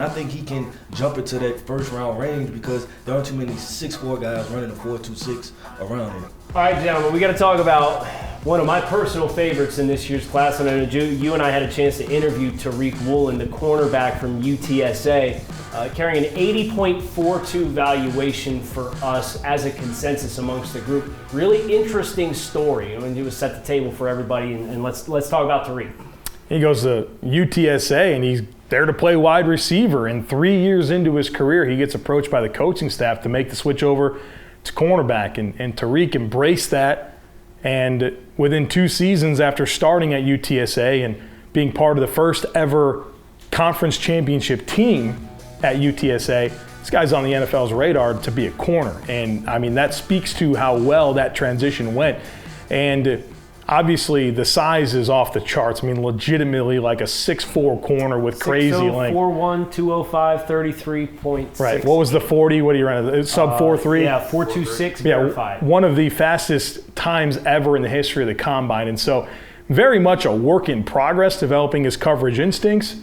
think he can jump into that first round range because there aren't too many 6'4" guys running a 4.26 around him. All right, gentlemen, we got to talk about one of my personal favorites in this year's class. And I know you and I had a chance to interview Tariq Woolen, the cornerback from UTSA, carrying an 80.42 valuation for us as a consensus amongst the group. Really interesting story. I'm going to do a set the table for everybody, and let's talk about Tariq. He goes to UTSA, and he's there to play wide receiver. And 3 years into his career, he gets approached by the coaching staff to make the switch over to cornerback. And Tariq embraced that. And within 2 seasons after starting at UTSA and being part of the first ever conference championship team at UTSA, this guy's on the NFL's radar to be a corner. And, I mean, that speaks to how well that transition went. And obviously, the size is off the charts. I mean, legitimately like a 6'4" corner with crazy length. 6'4", 205, 33.6. Right. What was the 40? What do you run? Sub 4.3? Yeah, 4.26 verified. One of the fastest times ever in the history of the combine. And so very much a work in progress developing his coverage instincts.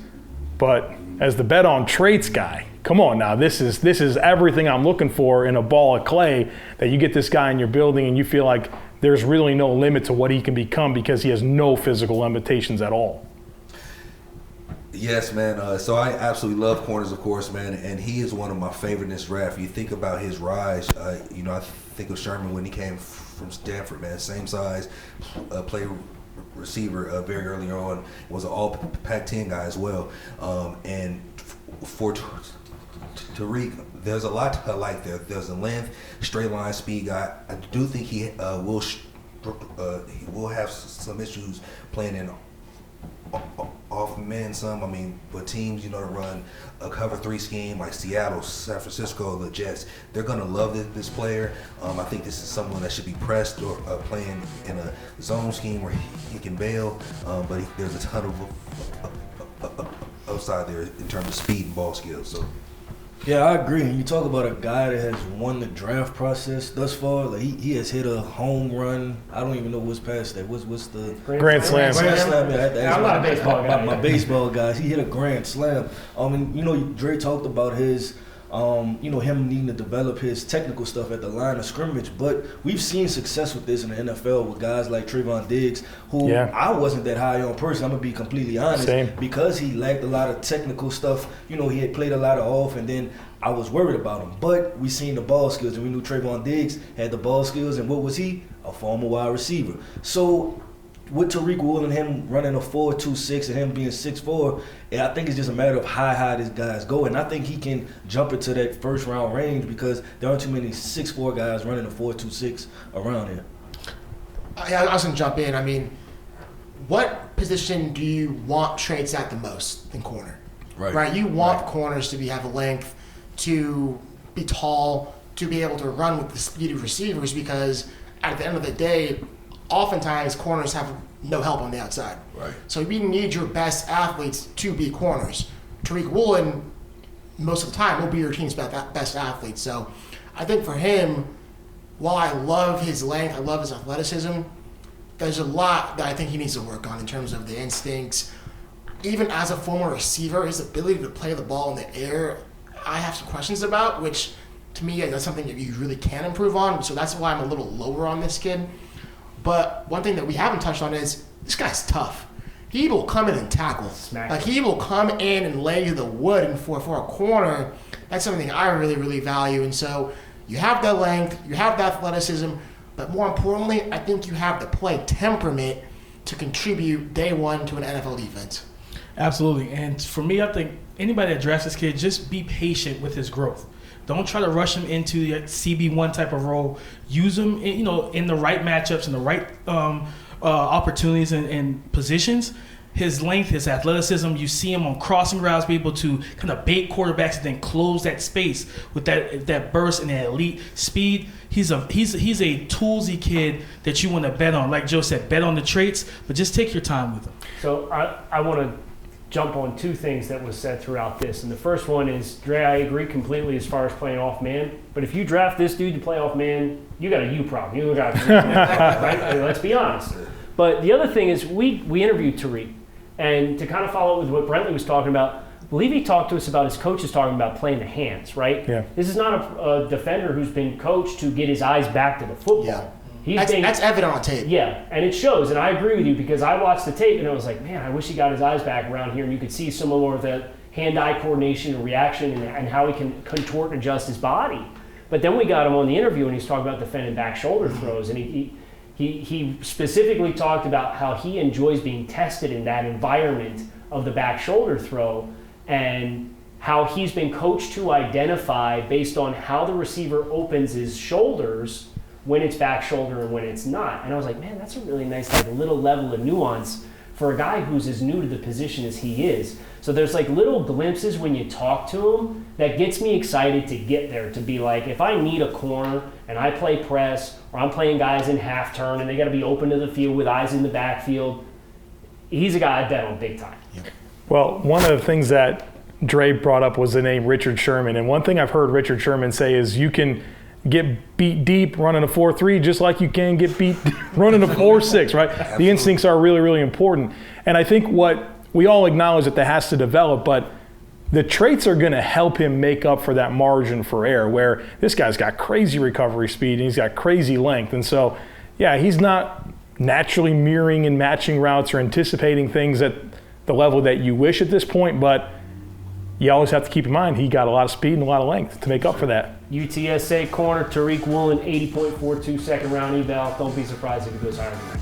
But as the bet on traits guy, come on now, this is everything I'm looking for in a ball of clay, that you get this guy in your building and you feel like there's really no limit to what he can become because he has no physical limitations at all. Yes, man. So I absolutely love corners, of course, man, and he is one of my favorite in this draft. You think about his rise, I think of Sherman when he came from Stanford, man. Same size, played receiver very early on, was an all Pac-10 guy as well. And for Tariq, there's a lot to like there. There's a length, straight line speed guy. I do think he will have some issues playing in off man some. I mean, but teams, to run a cover 3 scheme like Seattle, San Francisco, the Jets, they're going to love this player. I think this is someone that should be pressed or playing in a zone scheme where he can bail. But there's a ton of upside there in terms of speed and ball skills. So. Yeah, I agree. And you talk about a guy that has won the draft process thus far. Like he has hit a home run. I don't even know what's past that. What's the Grand Slam? Grand Slam. Yeah, I'm not a baseball guy. My baseball guys. He hit a Grand Slam. And Dre talked about his, him needing to develop his technical stuff at the line of scrimmage. But we've seen success with this in the NFL with guys like Trayvon Diggs, who I wasn't that high on personally. I'm gonna be completely honest. Same. Because he lacked a lot of technical stuff. He had played a lot of off, and then I was worried about him. But we seen the ball skills, and we knew Trayvon Diggs had the ball skills. And what was he? A former wide receiver. So with Tariq Woolen, him running a 4.26 and him being 6'4", I think it's just a matter of how high this guy's go. And I think he can jump into that first round range because there aren't too many 6'4" guys running a 4.26 around here. I was going to jump in. I mean, what position do you want traits at the most in corner? Right? You want corners to have a length, to be tall, to be able to run with the speed of receivers, because at the end of the day, oftentimes corners have no help on the outside. Right. So we need your best athletes to be corners. Tariq Woolen, most of the time, will be your team's best athlete. So I think for him, while I love his length, I love his athleticism, there's a lot that I think he needs to work on in terms of the instincts. Even as a former receiver, his ability to play the ball in the air, I have some questions about, which to me, that's something that you really can improve on. So that's why I'm a little lower on this kid. But one thing that we haven't touched on is this guy's tough. He will come in and tackle. He will come in and lay the wood. And for a corner, that's something I really, really value. And so you have the length, you have the athleticism, but more importantly, I think you have the play temperament to contribute day one to an NFL defense. Absolutely. And for me, I think anybody that drafts this kid, just be patient with his growth. Don't try to rush him into the CB1 type of role. Use him, in the right matchups and the right opportunities and positions. His length, his athleticism, you see him on crossing routes, be able to kind of bait quarterbacks and then close that space with that burst and that elite speed. He's a toolsy kid that you want to bet on. Like Joe said, bet on the traits, but just take your time with him. So I want to jump on 2 things that was said throughout this. And the first one is, Dre, I agree completely as far as playing off man. But if you draft this dude to play off man, you got a you problem. You got right? Let's be honest. But the other thing is, we interviewed Tariq. And to kind of follow up with what Brentley was talking about, I believe he talked to us about his coaches talking about playing the hands, right? Yeah. This is not a defender who's been coached to get his eyes back to the football. Yeah. He's That's evident on tape. Yeah, and it shows, and I agree with you because I watched the tape and I was like, man, I wish he got his eyes back around here, and you could see some more of the hand-eye coordination and reaction and how he can contort and adjust his body. But then we got him on the interview and he's talking about defending back shoulder throws, and he specifically talked about how he enjoys being tested in that environment of the back shoulder throw, and how he's been coached to identify based on how the receiver opens his shoulders when it's back shoulder and when it's not. And I was like, man, that's a really nice little level of nuance for a guy who's as new to the position as he is. So there's little glimpses when you talk to him that gets me excited to get there, to be like, if I need a corner and I play press or I'm playing guys in half turn and they got to be open to the field with eyes in the backfield, he's a guy I bet on big time. Well, one of the things that Dre brought up was the name Richard Sherman. And one thing I've heard Richard Sherman say is you can get beat deep running a 4-3 just like you can get beat running a 4-6, right? Absolutely. The instincts are really, really important. And I think what we all acknowledge that has to develop, but the traits are going to help him make up for that margin for error, where this guy's got crazy recovery speed and he's got crazy length. And so, yeah, he's not naturally mirroring and matching routes or anticipating things at the level that you wish at this point, but you always have to keep in mind he got a lot of speed and a lot of length to make up for that. UTSA corner Tariq Woolen, 80.42 second round eval. Don't be surprised if he goes higher than that.